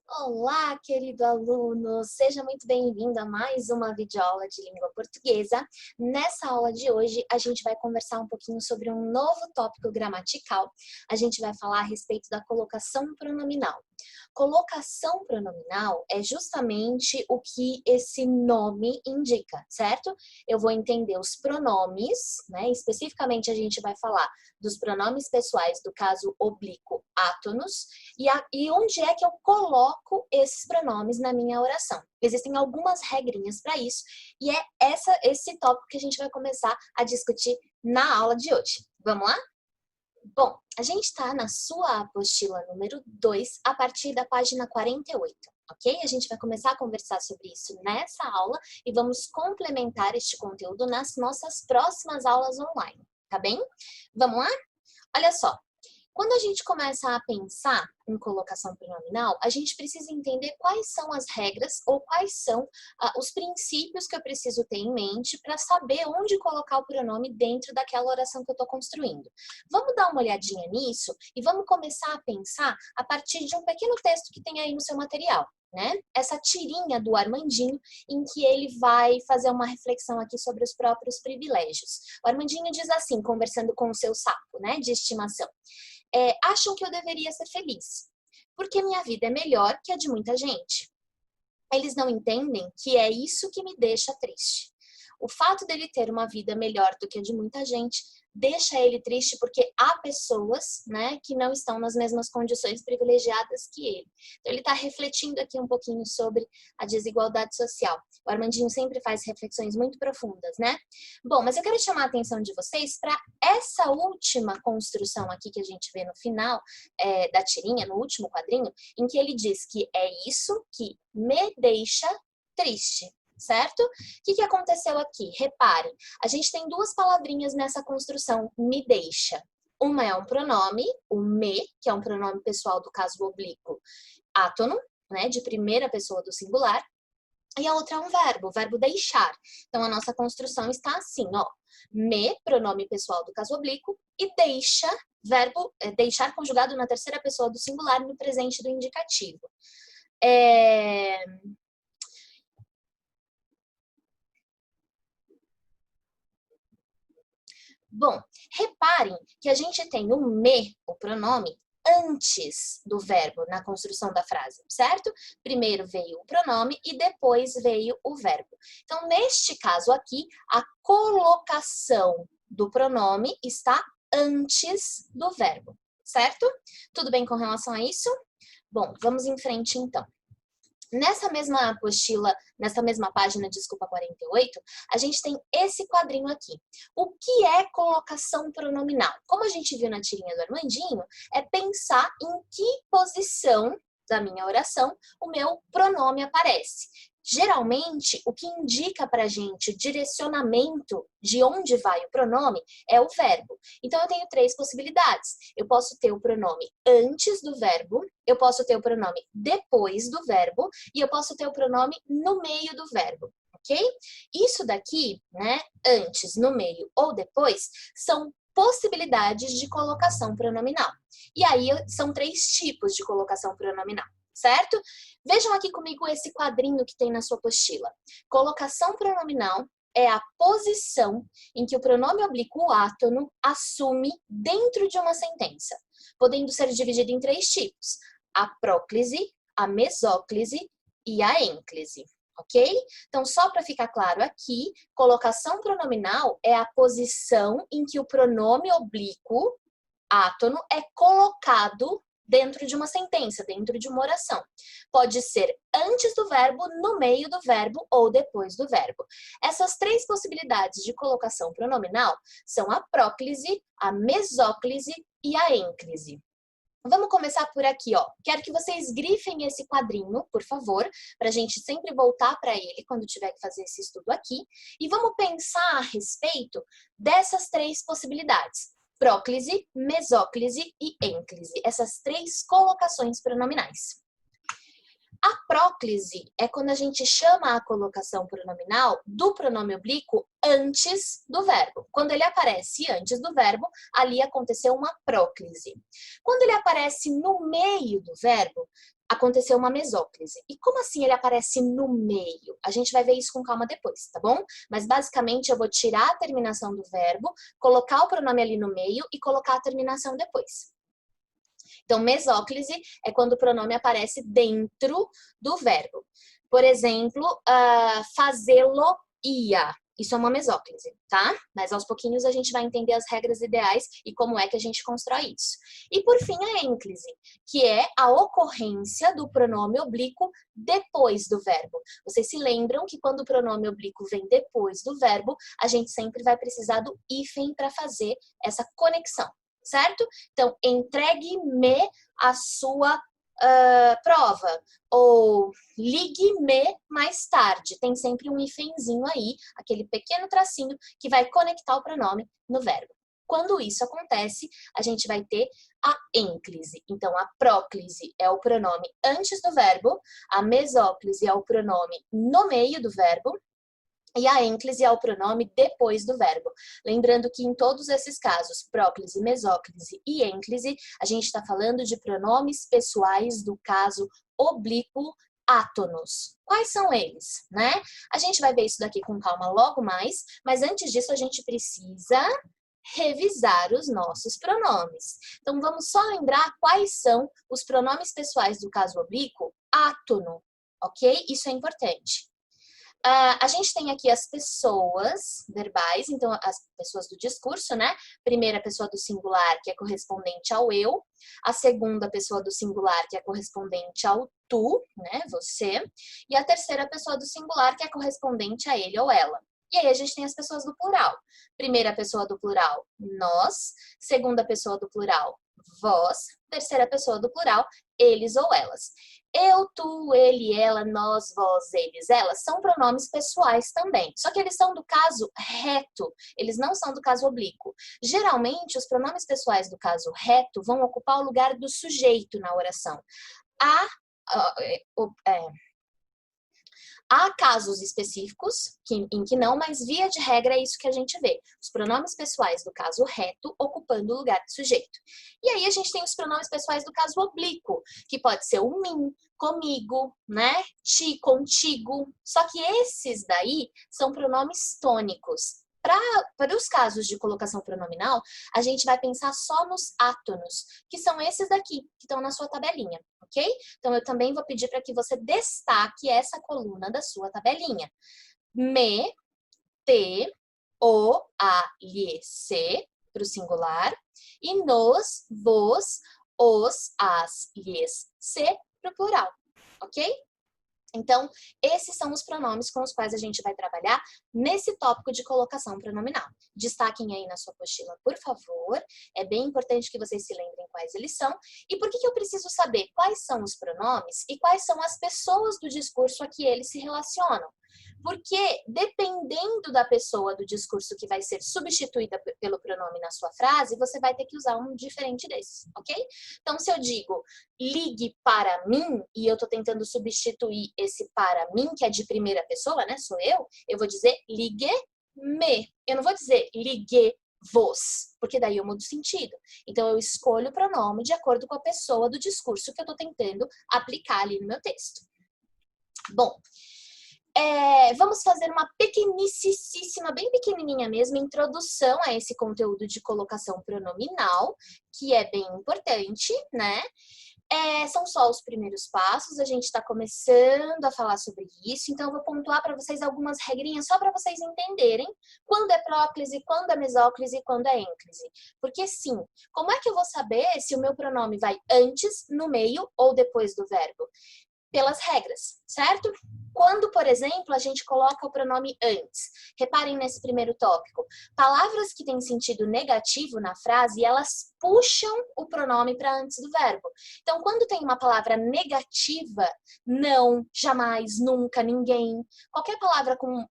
Olá, querido aluno! Seja muito bem-vindo a mais uma videoaula de língua portuguesa. Nessa aula de hoje, a gente vai conversar um pouquinho sobre um novo tópico gramatical. A gente vai falar a respeito da colocação pronominal. Colocação pronominal é justamente o que esse nome indica, certo? Eu vou entender os pronomes, né? Especificamente, a gente vai falar dos pronomes pessoais do caso oblíquo átonos e onde é que eu coloco esses pronomes na minha oração. Existem algumas regrinhas para isso e é esse tópico que a gente vai começar a discutir na aula de hoje. Vamos lá? Bom, a gente está na sua apostila número 2, a partir da página 48, ok? A gente vai começar a conversar sobre isso nessa aula e vamos complementar este conteúdo nas nossas próximas aulas online, tá bem? Vamos lá? Olha só. Quando a gente começa a pensar em colocação pronominal, a gente precisa entender quais são as regras ou quais são os princípios que eu preciso ter em mente para saber onde colocar o pronome dentro daquela oração que eu estou construindo. Vamos dar uma olhadinha nisso e vamos começar a pensar a partir de um pequeno texto que tem aí no seu material, né? Essa tirinha do Armandinho em que ele vai fazer uma reflexão aqui sobre os próprios privilégios. O Armandinho diz assim, conversando com o seu sapo, né, de estimação. Acham que eu deveria ser feliz, porque minha vida é melhor que a de muita gente. Eles não entendem que é isso que me deixa triste. O fato dele ter uma vida melhor do que a de muita gente deixa ele triste porque há pessoas, né, que não estão nas mesmas condições privilegiadas que ele. Então ele está refletindo aqui um pouquinho sobre a desigualdade social. O Armandinho sempre faz reflexões muito profundas, né? Bom, mas eu quero chamar a atenção de vocês para essa última construção aqui que a gente vê no final da tirinha, no último quadrinho, em que ele diz que é isso que me deixa triste. Certo? O que aconteceu aqui? Reparem, a gente tem duas palavrinhas nessa construção, me deixa. Uma é um pronome, o me, que é um pronome pessoal do caso oblíquo átono, né, de primeira pessoa do singular, e a outra é um verbo, o verbo deixar. Então, a nossa construção está assim, ó, me, pronome pessoal do caso oblíquo, e deixa, verbo deixar conjugado na terceira pessoa do singular no presente do indicativo. Bom, reparem que a gente tem o me, o pronome, antes do verbo na construção da frase, certo? Primeiro veio o pronome e depois veio o verbo. Então, neste caso aqui, a colocação do pronome está antes do verbo, certo? Tudo bem com relação a isso? Bom, vamos em frente então. Nessa mesma apostila, nessa mesma página, desculpa, 48, a gente tem esse quadrinho aqui. O que é colocação pronominal? Como a gente viu na tirinha do Armandinho, é pensar em que posição da minha oração o meu pronome aparece. Geralmente, o que indica pra gente o direcionamento de onde vai o pronome é o verbo. Então, eu tenho três possibilidades. Eu posso ter o pronome antes do verbo, eu posso ter o pronome depois do verbo e eu posso ter o pronome no meio do verbo, ok? Isso daqui, né, antes, no meio ou depois, são possibilidades de colocação pronominal. E aí, são três tipos de colocação pronominal, certo? Vejam aqui comigo esse quadrinho que tem na sua apostila. Colocação pronominal é a posição em que o pronome oblíquo átono assume dentro de uma sentença, podendo ser dividido em três tipos: a próclise, a mesóclise e a ênclise, ok? Então, só para ficar claro aqui, colocação pronominal é a posição em que o pronome oblíquo átono é colocado dentro de uma sentença, dentro de uma oração. Pode ser antes do verbo, no meio do verbo ou depois do verbo. Essas três possibilidades de colocação pronominal são a próclise, a mesóclise e a ênclise. Vamos começar por aqui, ó. Quero que vocês grifem esse quadrinho, por favor, para a gente sempre voltar para ele quando tiver que fazer esse estudo aqui. E vamos pensar a respeito dessas três possibilidades: próclise, mesóclise e ênclise. Essas três colocações pronominais. A próclise é quando a gente chama a colocação pronominal do pronome oblíquo antes do verbo. Quando ele aparece antes do verbo, ali aconteceu uma próclise. Quando ele aparece no meio do verbo, aconteceu uma mesóclise. E como assim ele aparece no meio? A gente vai ver isso com calma depois, tá bom? Mas basicamente eu vou tirar a terminação do verbo, colocar o pronome ali no meio e colocar a terminação depois. Então, mesóclise é quando o pronome aparece dentro do verbo. Por exemplo, fazê-lo-ia. Isso é uma mesóclise, tá? Mas aos pouquinhos a gente vai entender as regras ideais e como é que a gente constrói isso. E por fim, a ênclise, que é a ocorrência do pronome oblíquo depois do verbo. Vocês se lembram que quando o pronome oblíquo vem depois do verbo, a gente sempre vai precisar do hífen para fazer essa conexão, certo? Então, entregue-me a sua prova, ou ligue-me mais tarde. Tem sempre um hífenzinho aí, aquele pequeno tracinho que vai conectar o pronome no verbo. Quando isso acontece, a gente vai ter a ênclise. Então, a próclise é o pronome antes do verbo, a mesóclise é o pronome no meio do verbo, e a ênclise é o pronome depois do verbo. Lembrando que em todos esses casos, próclise, mesóclise e ênclise, a gente está falando de pronomes pessoais do caso oblíquo átonos. Quais são eles, né? A gente vai ver isso daqui com calma logo mais, mas antes disso a gente precisa revisar os nossos pronomes. Então vamos só lembrar quais são os pronomes pessoais do caso oblíquo átono, ok? Isso é importante. A gente tem aqui as pessoas verbais, então as pessoas do discurso, né? Primeira pessoa do singular, que é correspondente ao eu. A segunda pessoa do singular, que é correspondente ao tu, né? Você. E a terceira pessoa do singular, que é correspondente a ele ou ela. E aí a gente tem as pessoas do plural. Primeira pessoa do plural, nós. Segunda pessoa do plural, vós. Terceira pessoa do plural, eles ou elas. Eu, tu, ele, ela, nós, vós, eles, elas são pronomes pessoais também. Só que eles são do caso reto, eles não são do caso oblíquo. Geralmente, os pronomes pessoais do caso reto vão ocupar o lugar do sujeito na oração. Há casos específicos em que não, mas via de regra é isso que a gente vê. Os pronomes pessoais do caso reto ocupando o lugar do sujeito. E aí a gente tem os pronomes pessoais do caso oblíquo, que pode ser o mim, comigo, né? Ti, contigo. Só que esses daí são pronomes tônicos. Para os casos de colocação pronominal, a gente vai pensar só nos átonos, que são esses daqui, que estão na sua tabelinha, ok? Então, eu também vou pedir para que você destaque essa coluna da sua tabelinha. Me, te, o, a, lhe, se, para o singular, e nos, vos, os, as, lhes, se, para o plural, ok? Então, esses são os pronomes com os quais a gente vai trabalhar nesse tópico de colocação pronominal. Destaquem aí na sua apostila, por favor. É bem importante que vocês se lembrem quais eles são. E por que eu preciso saber quais são os pronomes e quais são as pessoas do discurso a que eles se relacionam? Porque, dependendo da pessoa do discurso que vai ser substituída pelo pronome na sua frase, você vai ter que usar um diferente desses, ok? Então, se eu digo ligue para mim, e eu tô tentando substituir esse para mim, que é de primeira pessoa, né? Sou eu vou dizer ligue-me. Eu não vou dizer ligue-vos, porque daí eu mudo o sentido. Então, eu escolho o pronome de acordo com a pessoa do discurso que eu tô tentando aplicar ali no meu texto. Bom, vamos fazer uma pequenicíssima, bem pequenininha mesmo, introdução a esse conteúdo de colocação pronominal, que é bem importante, né? São só os primeiros passos, a gente está começando a falar sobre isso, então eu vou pontuar para vocês algumas regrinhas só para vocês entenderem quando é próclise, quando é mesóclise e quando é ênclise. Porque sim, como é que eu vou saber se o meu pronome vai antes, no meio ou depois do verbo? Pelas regras, certo? Quando, por exemplo, a gente coloca o pronome antes. Reparem nesse primeiro tópico. Palavras que têm sentido negativo na frase, elas puxam o pronome para antes do verbo. Então, quando tem uma palavra negativa, não, jamais, nunca, ninguém, qualquer palavra com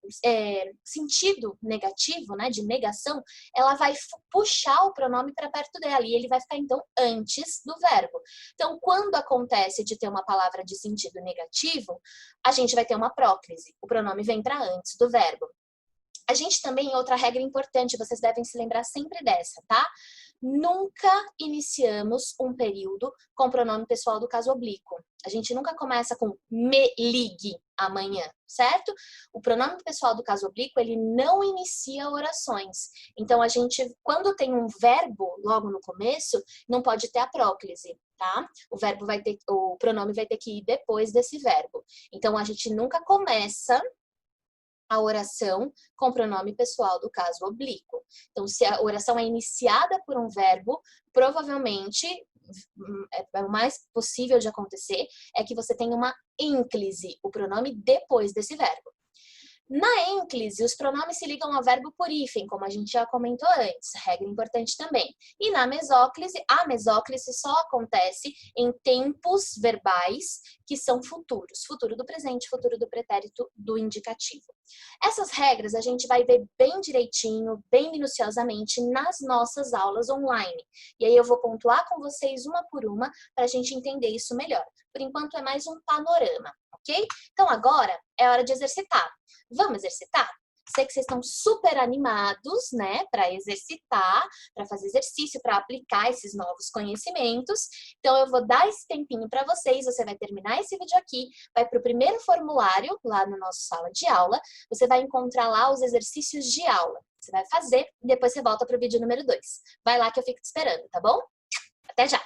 sentido negativo, né, de negação, ela vai puxar o pronome para perto dela e ele vai ficar, então, antes do verbo. Então, quando acontece de ter uma palavra de sentido negativo, a gente vai ter uma próclise. O pronome vem para antes do verbo. A gente também, outra regra importante, vocês devem se lembrar sempre dessa, tá? Nunca iniciamos um período com pronome pessoal do caso oblíquo. A gente nunca começa com me ligue amanhã, certo? O pronome pessoal do caso oblíquo, ele não inicia orações. Então, a gente, quando tem um verbo logo no começo, não pode ter a próclise, tá? O pronome vai ter que ir depois desse verbo. Então, a gente nunca começa a oração com pronome pessoal do caso oblíquo. Então, se a oração é iniciada por um verbo, provavelmente, o mais possível de acontecer é que você tenha uma ínclise, o pronome depois desse verbo. Na ênclise, os pronomes se ligam ao verbo por hífen, como a gente já comentou antes, regra importante também. E na mesóclise, a mesóclise só acontece em tempos verbais que são futuros, futuro do presente, futuro do pretérito, do indicativo. Essas regras a gente vai ver bem direitinho, bem minuciosamente nas nossas aulas online. E aí eu vou pontuar com vocês uma por uma para a gente entender isso melhor. Por enquanto é mais um panorama, ok? Então agora é hora de exercitar. Vamos exercitar? Sei que vocês estão super animados, né, para exercitar, para fazer exercício, para aplicar esses novos conhecimentos. Então, eu vou dar esse tempinho para vocês. Você vai terminar esse vídeo aqui, vai para o primeiro formulário, lá no nosso sala de aula. Você vai encontrar lá os exercícios de aula. Você vai fazer e depois você volta para o vídeo número 2. Vai lá que eu fico te esperando, tá bom? Até já!